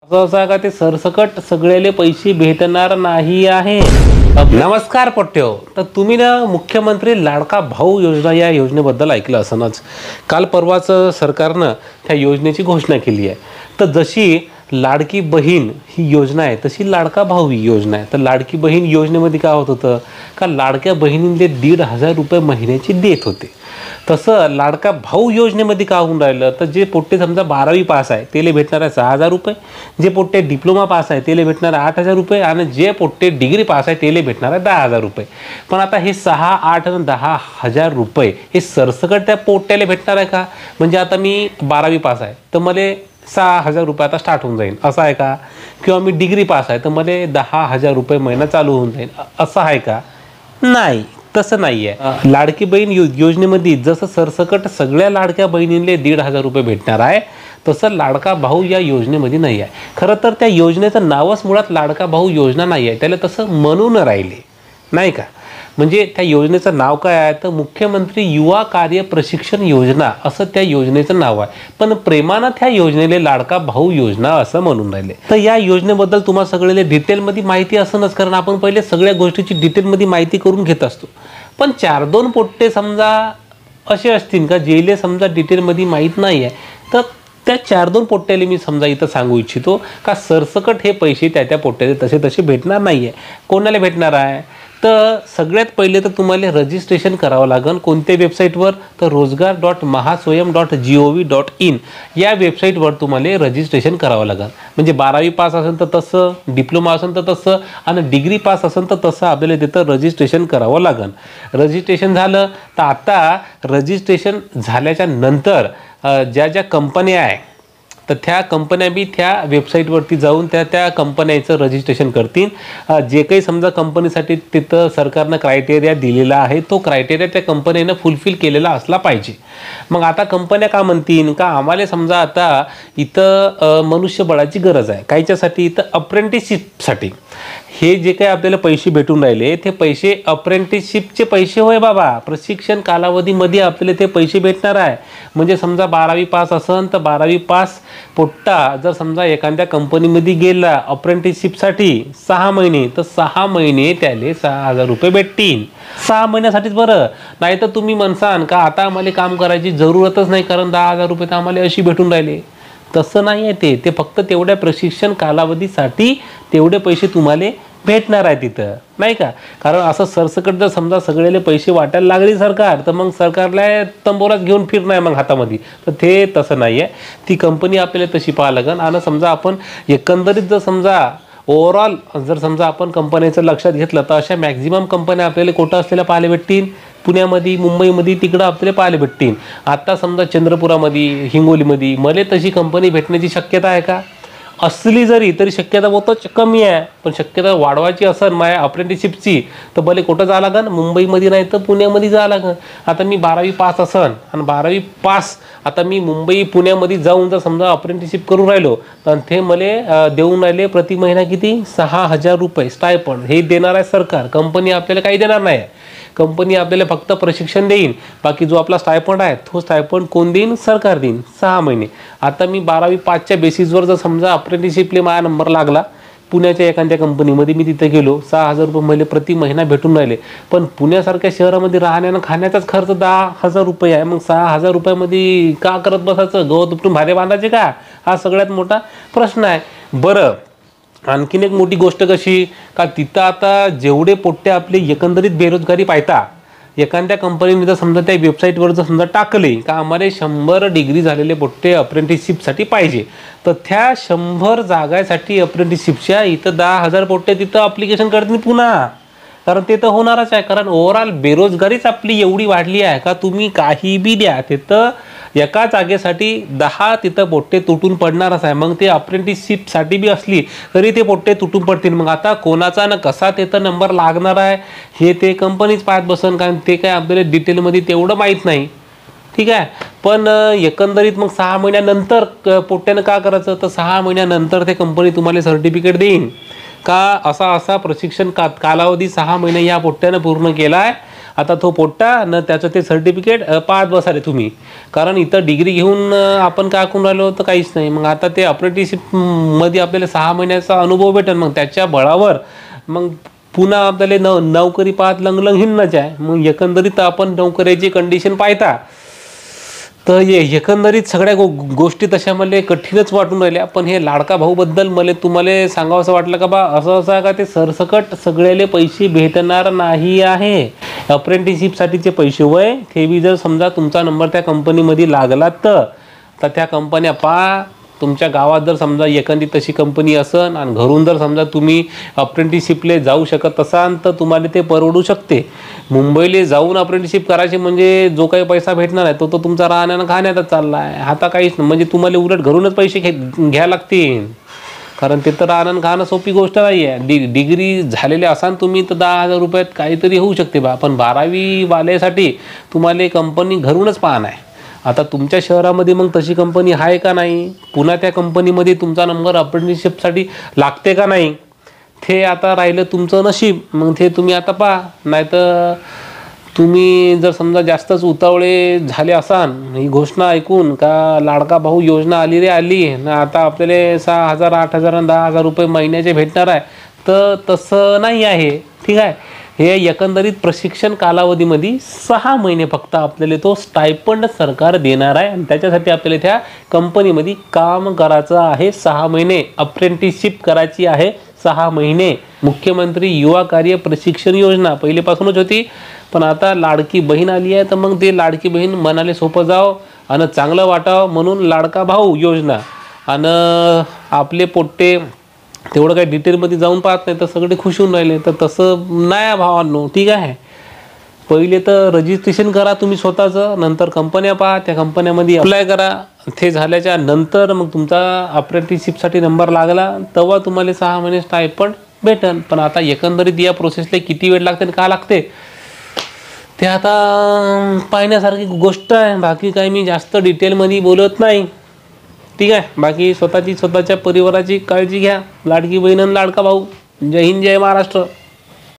असं का ते सरसकट सगळेले पैसे भेटणार नाही आहे। नमस्कार पट्ट्यो, तर तुम्ही ना मुख्यमंत्री लाडका भाऊ योजना या योजनेबद्दल ऐकलं असणच। काल परवाच सरकारनं त्या योजनेची घोषणा केली आहे। तर जशी लाडकी बहीण ही योजना आहे तशी लाडका भाऊ ही योजना आहे। तर लाडकी बहीण योजनेमध्ये काय होत होतं का लाडक्या बहिणींचे 1,500 रुपये महिन्याची देत होते। तसं लाडका भाऊ योजनेमध्ये काय होऊन राहिलं तर जे पोट्टे समजा 12वी पास आहे त्याला भेटणार आहे 6,000 रुपये, जे पोट्टे डिप्लोमा पास आहे त्याला भेटणार आहे 8,000 रुपये आणि जे पोट्टे डिग्री पास आहे त्याला भेटणार आहे 10,000 रुपये। पण आता हे 6, 8 आणि 10,000 रुपये हे सरसकट त्या पोट्ट्याला भेटणार आहे का? म्हणजे आता मी 12वी पास आहे तर मला 6,000 रुपये आता स्टार्ट होऊन जाईल असं आहे का? किंवा मी डिग्री पास आहे तर मला 10,000 रुपये महिना चालू होऊन जाईल असं आहे का? नाही, तसं नाही आहे। लाडकी बहीण योजनेमध्ये जसं सरसकट सगळ्या लाडक्या बहिणींना 1,500 रुपये भेटणार आहे तसं लाडका भाऊ या योजनेमध्ये नाही आहे। खरं तर त्या योजनेचं नावच मुळात लाडका भाऊ योजना नाही आहे, त्याला तसं म्हणून राहिले नाही का। म्हणजे त्या योजनेचं नाव काय आहे तर मुख्यमंत्री युवा कार्य प्रशिक्षण योजना असं त्या योजनेचं नाव आहे, पण प्रेमानं त्या योजनेला लाडका भाऊ योजना असं म्हणून राहिले। तर या योजनेबद्दल तुम्हाला सगळ्याला डिटेलमध्ये माहिती असणच, कारण आपण पहिले सगळ्या गोष्टीची डिटेलमध्ये माहिती करून घेत असतो। पण 4-2 पोट्टे समजा असे असतील का जेले समजा डिटेलमध्ये माहीत नाही आहे, तर त्या 4-2 पोट्ट्याला मी समजा इथं सांगू इच्छितो का सरसकट हे पैसे त्या पोट्ट्याला तसे भेटणार नाही आहे। कोणाला भेटणार आहे तर सगळ्यात पहिले तर तुम्हाला रजिस्ट्रेशन करावं लागेल। कोणत्या वेबसाईटवर तर rozgar.mahaswayam.gov.in या वेबसाईटवर तुम्हाला रजिस्ट्रेशन करावं लागेल। म्हणजे 12वी पास असेल तर तसं, डिप्लोमा असेल तर तसं आणि डिग्री पास असेल तर तसं आपल्याला तिथं रजिस्ट्रेशन करावं लागेल। रजिस्ट्रेशन झालं तर आता रजिस्ट्रेशन झाल्याच्या नंतर ज्या ज्या कंपन्या आहे तर त्या कंपन्या बी त्या वेबसाईटवरती जाऊन त्या कंपन्याचं रजिस्ट्रेशन करतील। जे काही समजा कंपनीसाठी तिथं सरकारनं क्रायटेरिया दिलेला आहे तो क्रायटेरिया त्या कंपनीनं फुलफिल केलेला असला पाहिजे। मग आता कंपन्या का म्हणतील का आम्हाला समजा आता इथं मनुष्यबळाची गरज आहे कायच्यासाठी इथं अप्रेंटिसशिपसाठी। हे जे काही आपल्याला पैसे भेटून राहिले ते पैसे अप्रेंटिसशिपचे पैसे होय बाबा, प्रशिक्षण कालावधीमध्ये आपल्याला ते पैसे भेटणार आहे। म्हणजे समजा 12वी पास असेल तर 12वी पास पोट्टा जर समजा एखाद्या कंपनीमध्ये गेला अप्रेंटिसशिपसाठी 6 महिने तर 6 महिने त्याला 6,000 रुपये भेटतील। 6 महिन्यासाठीच बरं, नाही तर तुम्ही म्हणसान का आता आम्हाला काम करायची जरूरतच नाही कारण 10,000 रुपये तर आम्हाला अशी भेटून राहिले। तसं नाही आहे, ते फक्त तेवढ्या प्रशिक्षण कालावधीसाठी तेवढे पैसे तुम्हाला भेटणार आहे तिथं नाही का। कारण असं सरसकट जर समजा सगळेले पैसे वाटायला लागले सरकार तर मग सरकारला तंबोराच घेऊन फिरणार मग हातामध्ये, तर ते तसं नाही आहे। ती कंपनी आपल्याला तशी पाहावं लागेल। आणि समजा आपण एकंदरीत जर समजा ओव्हरऑल जर समजा आपण कंपन्यांचं लक्षात घेतलं तर अशा मॅक्झिमम कंपन्या आपल्याला कुठं असलेल्या पाहायला भेटतील, पुण्यामध्ये, मुंबईमध्ये तिकडं आपल्याला पाहायला भेटतील। आता समजा चंद्रपुरामध्ये, हिंगोलीमध्ये मला तशी कंपनी भेटण्याची शक्यता आहे का? असली जरी तरी शक्यता बहुतच कमी आहे, पण शक्यता वाढवायची असेल माझ्या अप्रेंटिसशिपची तर भले कुठं जावं लागेल, मुंबईमध्ये नाही तर पुण्यामध्ये जावं लागेल। आता मी 12वी पास असेल आणि 12वी पास आता मी मुंबई पुण्यामध्ये जाऊन जर समजा अप्रेंटिसशिप करून राहिलो तर ते मला देऊन राहिले प्रति महिना किती 6,000 रुपये स्टायपंड हे देणार आहे सरकार। कंपनी आपल्याला काही देणार नाही, कंपनी आपल्याला फक्त प्रशिक्षण देईल, बाकी जो आपला स्टायपंड आहे तो स्टायपंड कोण देईन? सरकार देईन 6 महिने। आता मी 12वी पासच्या बेसिसवर जर समजा अप्रेंटिसशिपले माझा नंबर लागला पुण्याच्या एखाद्या कंपनीमध्ये, मी तिथे गेलो 6,000 रुपये मला प्रति महिना भेटून राहिले, पण पुण्यासारख्या शहरामध्ये राहण्यानं खाण्याचाच खर्च 10,000 रुपये आहे। मग 6,000 रुपयामध्ये का करत बसायचं? गवत उपटून भारे बांधायचे का? हा सगळ्यात मोठा प्रश्न आहे। बरं, आणखीन एक मोठी गोष्ट कशी का तिथं आता जेवढे पोट्टे आपले एकंदरीत बेरोजगारी पाहता एखाद्या कंपनीने जर समजा त्या वेबसाईटवर जर समजा टाकले का आम्हाला 100 डिग्री झालेले पोट्टे अप्रेंटिसशिपसाठी पाहिजे, तर त्या 100 जागासाठी अप्रेंटिसशिपच्या इथं 10,000 पोट्टे तिथं अप्लिकेशन करतील पुन्हा, कारण ते तर होणारच आहे। कारण ओव्हरऑल बेरोजगारीच आपली एवढी वाढली आहे का तुम्ही काही बी द्या तिथं एका जागेसाठी 10 तिथं पोट्टे तुटून पडणारच आहे। मग ते अप्रेंटिसशिपसाठी बी असली तरी ते पोट्टे तुटून पडतील। मग आता कोणाचा ना कसा तिथं नंबर लागणार आहे हे ते कंपनीच पाहत बसन, कारण ते काय आपल्याला डिटेलमध्ये तेवढं माहीत नाही, ठीक आहे। पण एकंदरीत मग 6 महिन्यानंतर पोट्ट्यानं का करायचं तर 6 महिन्यानंतर ते कंपनी तुम्हाला सर्टिफिकेट देईन का असा प्रशिक्षण कालावधी 6 महिने या पोट्ट्यानं पूर्ण केला आहे आता तो पोट्टा न त्याचं ते सर्टिफिकेट पाहत बसाले तुम्ही, कारण इथं डिग्री घेऊन आपण काय करून राहिलो तर काहीच नाही. मग आता ते अप्रेंटिसशिपमध्ये आपल्याला 6 महिन्याचा अनुभव भेटेल. मग त्याच्या बळावर मग पुन्हा आपल्याला नोकरी पाहत लंगलंग हिंडणंच आहे. मग एकंदरीत आपण नोकरीची कंडिशन पाहता तर एकंदरीत सगळ्या गोष्टी तशा मला कठीणच वाटून राहिल्या. पण हे लाडका भाऊबद्दल मला तुम्हाला सांगावं असं वाटलं का बा असं असं का ते सरसकट सगळ्याले पैसे भेटणार नाही आहे. अप्रेंटिसशिपसाठीचे पैसे वय ते बी जर समजा तुमचा नंबर त्या कंपनीमध्ये लागला तर त्या कंपन्या पहा, तुमच्या गावात जर समजा एखादी तशी कंपनी असन आणि घरून जर समजा तुम्ही अप्रेंटिसशिपले जाऊ शकत असाल तर तुम्हाला ते परवडू शकते. मुंबईला जाऊन अप्रेंटिसशिप करायची म्हणजे जो काही पैसा भेटणार आहे तो तुमचा राहण्यानं खाण्यातच चालला आहे. आता काहीच नाही, म्हणजे तुम्हाला उलट घरूनच पैसे घ्यायला लागतील, कारण ते तर राहणं खाणं सोपी गोष्ट नाही आहे. डिग्री झालेले असाल तुम्ही तर 10,000 रुपयात काहीतरी होऊ शकते बा. पण 12वी वाल्यासाठी तुम्हाला कंपनी घरूनच पाहणं आहे. आता तुमच्या शहरामध्ये मग तशी कंपनी आहे का नाही, पुन्हा त्या कंपनीमध्ये तुमचा नंबर अप्रेंटिसशिपसाठी लागते का नाही, ते आता राहिलं तुमचं नशीब. मग ते तुम्ही आता पहा. नाही तर तुम्ही जर समजा जास्तच उतावळे झाले असाल ही घोषणा ऐकून का लाडका भाऊ योजना आली रे आली ना आता आपल्याला 6,000 8,000 आणि 10,000 रुपये महिन्याचे भेटणार आहे, तर तसं नाही आहे. ठीक आहे, हे एकंदरीत प्रशिक्षण कालावधीमध्ये 6 महिने फक्त आपल्याला तो स्टायपंड सरकार देणार आहे आणि त्याच्यासाठी आपल्याला त्या कंपनीमध्ये काम करायचं आहे. 6 महिने अप्रेंटिसशिप करायची आहे. 6 महिने. मुख्यमंत्री युवा कार्य प्रशिक्षण योजना पहिलेपासूनच होती, पण आता लाडकी बहीण आली आहे तर मग ते लाडकी बहीण मनाले सोपं जावं आणि चांगलं वाटावं म्हणून लाडका भाऊ योजना. आणि आपले पोट्टे तेवढं काही डिटेलमध्ये जाऊन पाहत नाही तर सगळे खुश होऊन राहिले. तर तसं नाही भावांनो. ठीक आहे, पहिले तर रजिस्ट्रेशन करा तुम्ही स्वतःचं, नंतर कंपन्या पहा, त्या कंपन्यामध्ये अप्लाय करा. ते झाल्याच्या नंतर मग तुमचा अप्रेंटिसशिपसाठी नंबर लागला तेव्हा तुम्हाला 6 महिने स्टायपंड भेटेल. पण आता एकंदरीत या प्रोसेसला किती वेळ लागते आणि का लागते ते आता पाहण्यासारखी गोष्ट आहे. बाकी काही मी जास्त डिटेलमध्ये बोलत नाही. ठीक आहे, बाकी स्वतःच्या परिवाराची काळजी घ्या. लाडकी बहीण आणि लाडका भाऊ. जय हिंद, जय महाराष्ट्र.